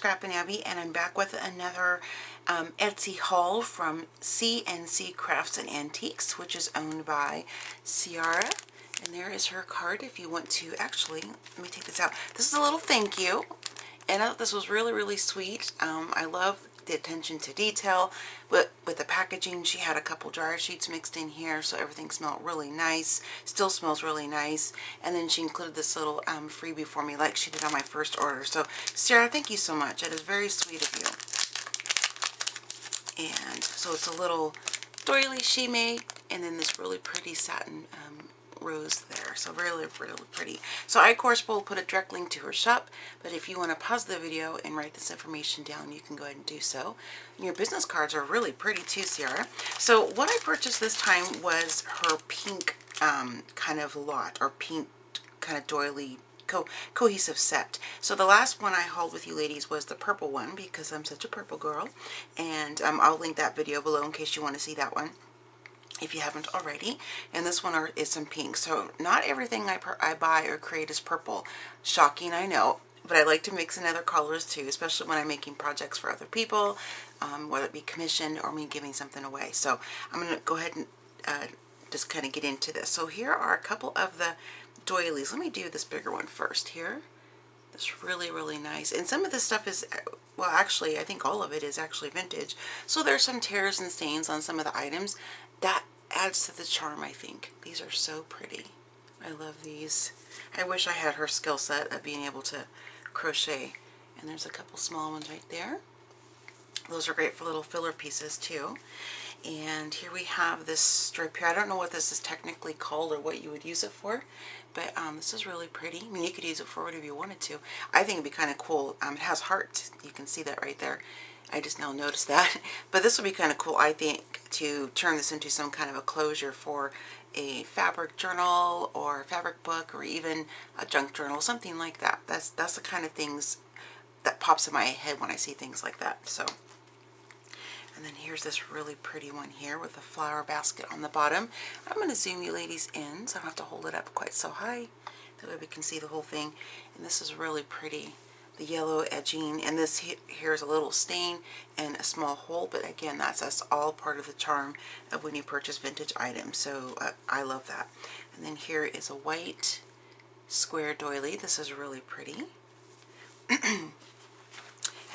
CandCCraftsNAntiques, and I'm back with another Etsy haul from CandCCraftsNAntiques, which is owned by Ciara. And there is her card if you want to, actually, let me take this out. This is a little thank you, and I thought this was really, really sweet. I love the attention to detail, but with the packaging, she had a couple dryer sheets mixed in here, so everything smelled really nice, still smells really nice. And then she included this little freebie for me like she did on my first order. So Ciara, thank you so much. It is very sweet of you. And so it's a little doily she made, and then this really pretty satin rose there. So really, really pretty. So I, of course, will put a direct link to her shop, but if you want to pause the video and write this information down, you can go ahead and do so. And your business cards are really pretty too, Ciara. So what I purchased this time was her pink kind of lot, or pink kind of doily cohesive set. So the last one I hauled with you ladies was the purple one, because I'm such a purple girl, and I'll link that video below in case you want to see that one, if you haven't already. And this one is some pink. So not everything I buy or create is purple. Shocking, I know, but I like to mix in other colors too, especially when I'm making projects for other people, whether it be commissioned or me giving something away. So I'm going to go ahead and just kind of get into this. So here are a couple of the doilies. Let me do this bigger one first here. It's really, really nice. And some of this stuff is, well, actually, I think all of it is actually vintage. So there's some tears and stains on some of the items. That adds to the charm, I think. These are so pretty. I love these. I wish I had her skill set of being able to crochet. And there's a couple small ones right there. Those are great for little filler pieces too. And here we have this strip here. I don't know what this is technically called or what you would use it for, but this is really pretty. I mean, you could use it for whatever you wanted to. I think it'd be kind of cool. It has hearts. You can see that right there. I just now noticed that. But this would be kind of cool, I think, to turn this into some kind of a closure for a fabric journal or a fabric book, or even a junk journal, something like that. That's the kind of things that pops in my head when I see things like that. So. And then here's this really pretty one here with a flower basket on the bottom. I'm going to zoom you ladies in, so I don't have to hold it up quite so high. That way we can see the whole thing. And this is really pretty. The yellow edging, and this here is a little stain and a small hole, but again, that's all part of the charm of when you purchase vintage items. So I love that. And then here is a white square doily. This is really pretty.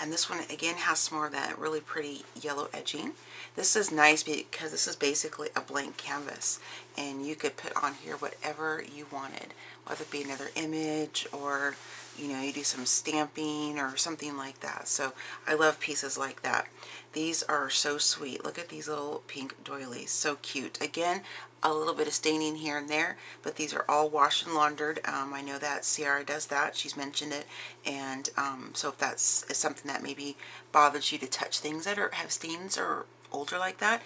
And this one again has some more of that really pretty yellow edging. This is nice because this is basically a blank canvas, and you could put on here whatever you wanted, whether it be another image, or you know, you do some stamping or something like that. So I love pieces like that. These are so sweet. Look at these little pink doilies, so cute. Again, a little bit of staining here and there, but these are all washed and laundered. I know that Ciara does that. She's mentioned it. And so if that's something that maybe bothers you to touch things that have stains or older like that,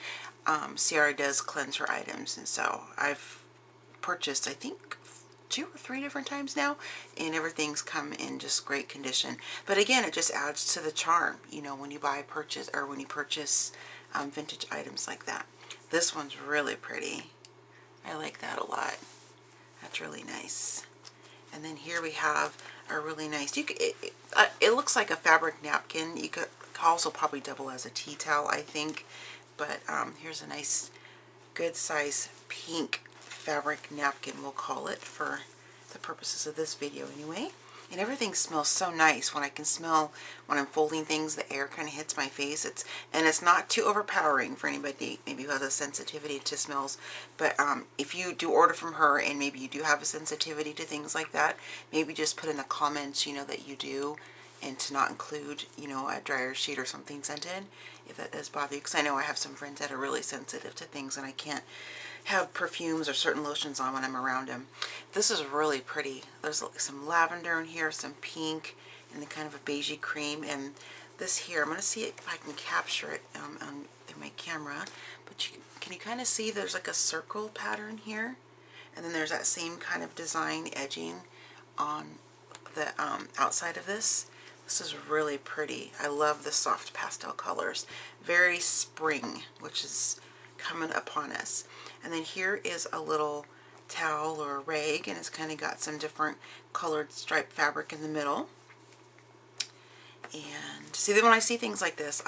Ciara does cleanse her items. And so I've purchased, I think, 2 or 3 different times now, and everything's come in just great condition. But again, it just adds to the charm, you know, when you purchase vintage items like that. This one's really pretty. I like that a lot. That's really nice. And then here we have a really nice, it looks like a fabric napkin. You could also probably double as a tea towel, I think. But here's a nice, good size pink fabric napkin, we'll call it, for the purposes of this video anyway. And everything smells so nice. When I can smell, when I'm folding things, the air kind of hits my face. And it's not too overpowering for anybody maybe who has a sensitivity to smells. But if you do order from her and maybe you do have a sensitivity to things like that, maybe just put in the comments, you know, that you do, and to not include, you know, a dryer sheet or something scented, if that does bother you. Because I know I have some friends that are really sensitive to things, and I can't have perfumes or certain lotions on when I'm around them. This is really pretty. There's some lavender in here, some pink, and then kind of a beigey cream. And this here, I'm going to see if I can capture it through my camera. But can you kind of see there's like a circle pattern here? And then there's that same kind of design edging on the outside of this. This is really pretty. I love the soft pastel colors. Very spring, which is coming upon us. And then here is a little towel or a rag, and it's kind of got some different colored striped fabric in the middle. And see, then when I see things like this,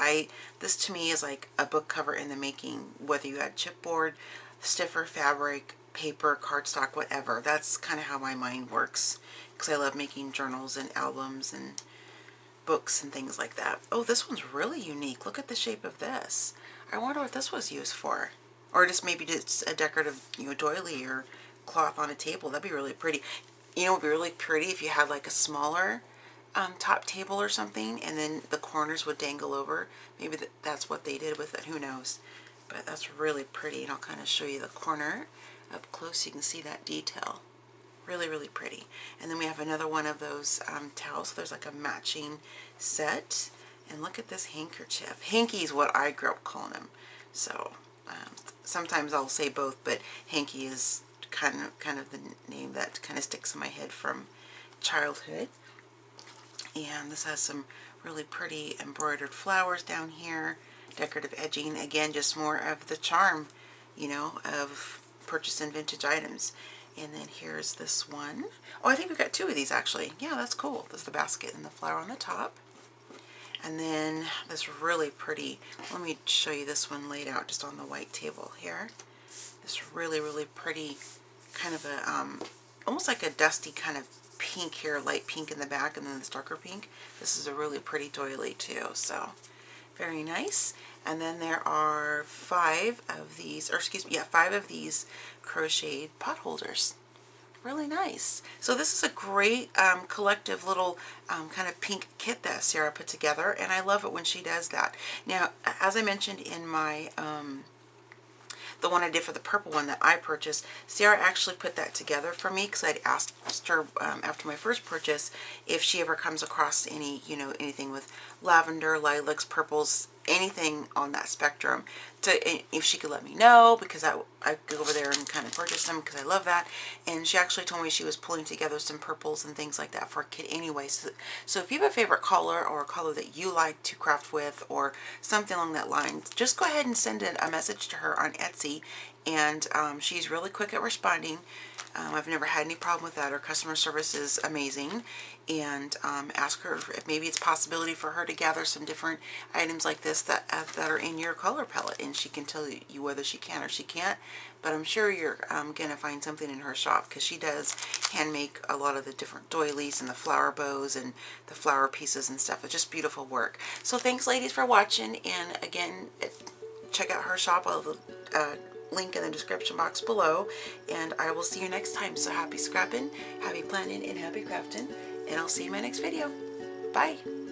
this to me is like a book cover in the making, whether you add chipboard, stiffer fabric, paper, cardstock, whatever. That's kind of how my mind works, because I love making journals and albums and books and things like that. Oh, this one's really unique. Look at the shape of this. I wonder what this was used for. Or just maybe just a decorative, you know, doily or cloth on a table. That'd be really pretty. You know, it would be really pretty if you had like a smaller top table or something, and then the corners would dangle over. Maybe that's what they did with it. Who knows? But that's really pretty, and I'll kind of show you the corner up close so you can see that detail. Really, really pretty. And then we have another one of those towels. So there's like a matching set. And look at this handkerchief. Hanky is what I grew up calling them. So sometimes I'll say both, but hanky is kind of the name that kind of sticks in my head from childhood. And this has some really pretty embroidered flowers down here. Decorative edging. Again, just more of the charm, you know, of purchasing vintage items. And then here's this one. Oh, I think we've got two of these actually. Yeah, that's cool. There's the basket and the flower on the top. And then this really pretty, let me show you this one laid out just on the white table here. This really, really pretty kind of a, almost like a dusty kind of pink here, light pink in the back and then this darker pink. This is a really pretty doily too, so very nice. And then there are 5 of these, or excuse me, yeah, 5 of these crocheted pot holders. Really nice. So this is a great collective little kind of pink kit that Ciara put together, and I love it when she does that. Now, as I mentioned in my the one I did for the purple one that I purchased, Ciara actually put that together for me because I'd asked her after my first purchase if she ever comes across any, you know, anything with lavender, lilacs, purples, anything on that spectrum, if she could let me know, because I could go over there and kind of purchase them because I love that. And she actually told me she was pulling together some purples and things like that for a kit anyway. So if you have a favorite color or a color that you like to craft with or something along that line, just go ahead and send a message to her on Etsy, and she's really quick at responding. I've never had any problem with that. Her customer service is amazing. And ask her if maybe it's a possibility for her to gather some different items like this that are in your color palette, and she can tell you whether she can or she can't. But I'm sure you're gonna find something in her shop, because she does hand make a lot of the different doilies and the flower bows and the flower pieces and stuff. It's just beautiful work. So thanks, ladies, for watching, and again, check out her shop. I'll have the link in the description box below, and I will see you next time. So happy scrapping, happy planning, and happy crafting, and I'll see you in my next video. Bye.